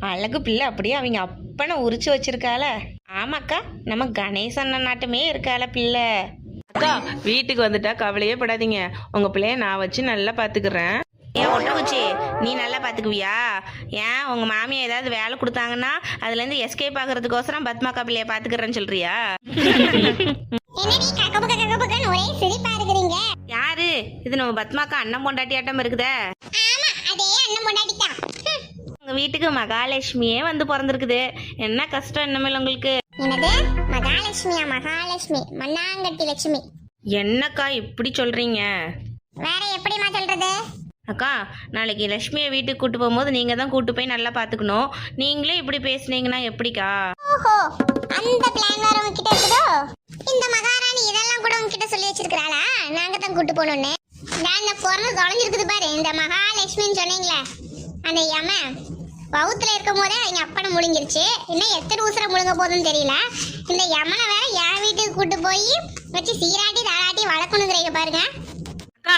அழகு பிள்ளை அப்படியே அவங்க அப்பனை உரிச்சு வச்சிருக்காள. ஆமாக்கா, நம்ம கணேசன் நாட்டுமே இருக்காள பிள்ளை. அக்கா வீட்டுக்கு வந்துட்டா கவலையே படாதீங்க, உங்க பிள்ளைய நான் வச்சு நல்லா பாத்துக்கிறேன். ஏன் ஒட்டக்குச்சி, நீ நல்லா பார்த்துக்குவியா? ஏன் உங்கள் மாமியா ஏதாவது வேலை கொடுத்தாங்கன்னா அதுலேருந்து எஸ்கேப் ஆகிறதுக்கோசரம் பத்மாக்கா பிள்ளைய பார்த்துக்கிறேன்னு சொல்றியா? ஒரே சிரிப்பா இருக்கிறீங்க. யாரு இது? நம்ம பத்மாக்கா அண்ணன் பொண்டாட்டி ஆட்டம் இருக்குதே. ஆமா, அதே அண்ணன் பொண்டாட்டி தான். உங்கள் வீட்டுக்கு மகாலட்சுமியே வந்து பிறந்திருக்குது. என்ன கஷ்டம் இனிமேல் உங்களுக்கு? என்னது மகாலட்சுமியா? மகாலட்சுமி மண்ணாங்கட்டி லட்சுமி. என்னக்கா இப்படி சொல்றீங்க? வேற எப்படிமா சொல்றது? அக்கா, நாளைக்கு லட்சுமியை வீட்டுக்கு கூட்டு போகும்போது நீங்கள் தான் கூட்டு போய் நல்லா பார்த்துக்கணும். நீங்களே இப்படி பேசுனீங்கன்னா எப்படிக்கா? ஓஹோ, அந்த பிளான் வேற உங்ககிட்ட இருக்குதோ? இந்த மகாராணி இதெல்லாம் கூட உங்ககிட்ட சொல்லி வச்சிருக்காளா? நாங்க தான் கூட்டு போகணும்னு. நான் இந்த பொண்ணு தொலைஞ்சிருக்குது பாரு, இந்த மகாலட்சுமின்னு சொன்னீங்களே அந்த யம பௌத்துல இருக்கும் போதே எங்க அப்பனை முழுங்கிருச்சு. இன்னும் எத்தனை ஊசரை முழுங்க போதுன்னு தெரியல. இந்த யமனை வேற என் வீட்டுக்கு கூட்டு போய் வச்சு சீராட்டி தாளாட்டி வளர்க்கணுங்கிறீங்க பாருங்க.